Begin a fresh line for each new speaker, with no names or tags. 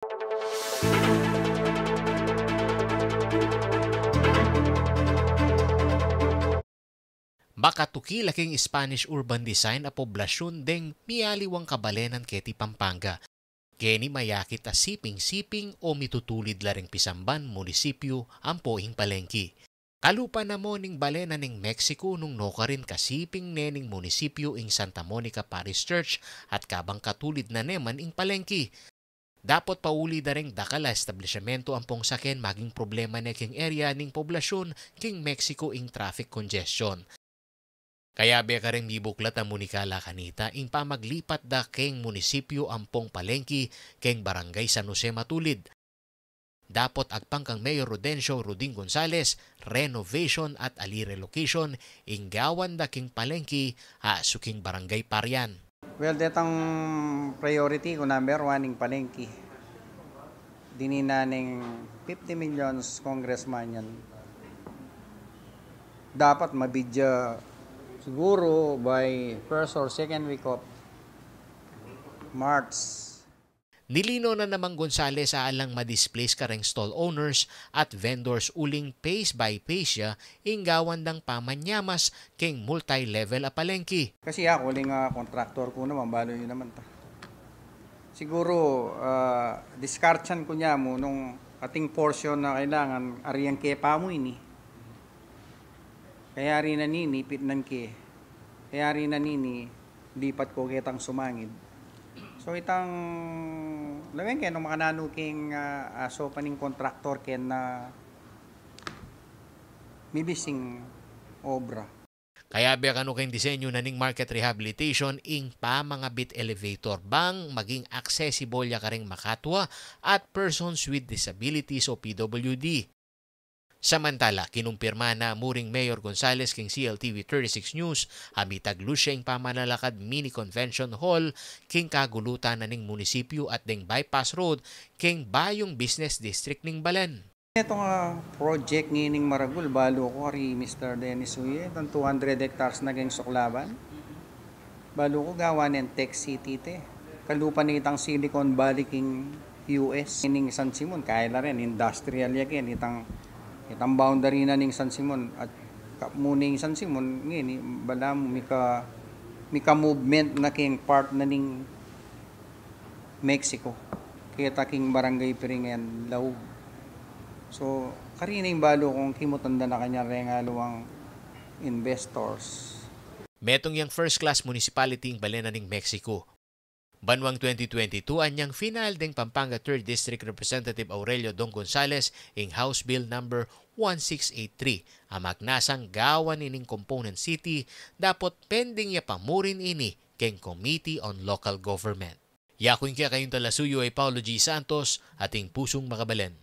Makatuki laking Spanish urban design a poblasyon deng mialiwang kabalenan keti Pampanga. Keni mayakit a siping-siping o mitutulid laring Pisamban, munisipyo, ang poing palengki. Kalupa na mo ning balena ning Mexico nung nokarin kasiping nening munisipyo ing Santa Monica Parish Church at kabang katulid na neman ing palengki. Dapat pauli da ring dakala establishmento ang pong saken maging problema na king area ning poblasyon king Mexico ing traffic congestion. Kaya be ka rin mibuklat ang munikala kanita ing pamaglipat da keng munisipyo ampong palengki keng barangay San Jose Matulid. Dapat agpang kang Mayor Rudencio Ruding Gonzales renovation at ali relocation ing gawan da king palengki suking barangay Parian.
Well, detang priority ko number 1 ing palengki. Dinina ning 50 millions congressman yan. Dapat mabidya siguro by first or second week of March.
Nilino na namang Gonzales alang ma-displace kareng stall owners at vendors uling pace by pace ya inggawan dang pamanyamas keng multi-level a palengki.
Kasi ako uling contractor ko naman, balo yun naman ta. Siguro, discardsan ko niya mo nung ating portion na kailangan ariyang kepa mo ini. Kaya rin na nini, pitnan ke. Kaya rin na nini, lipat ko kitang sumangid. So itang laweng kaya nung makananuking so paning kontraktor ken na mibising obra.
Kaya biya kanu keng disenyo na ning market rehabilitation ing pa mga bit elevator bang maging accessible ya karing makatwa at persons with disabilities o PWD. Samantala, kinumpirma na muring Mayor Gonzales king CLTV 36 News hamitag lusya ing pamanalakad mini convention hall king kagulutan na ning munisipyo at ding bypass road king bayong business district ning Balen.
Ito nga project ngining Maragul, balo ko ari Mr. Dennis Uye, itong 200 hectares na geng suklaban. Balo ko gawa ng Tech City te. Kalupa ni itang Silicon Valley king US. Ining San Simon, kaya la rin, industrial yakin, itang boundary na ning San Simon. At muning San Simon, ngayon, bala mo, mika movement na king part na ning Mexico. Kita king barangay Piringen, Laug. So, karining balo kung kimutanda na kanya rengaluang investors.
Metong yang first class municipality ing Balena ning Mexico. Banwang 2022 anyang final ding Pampanga 3rd District Representative Aurelio Dong Gonzales ing House Bill number 1683. Amak nasang gawan ining component city dapat pending ya pamurin ini keng Committee on Local Government. Yakuin kaya kayong talasuyo ay Paulo G. Santos ating pusong makabalen.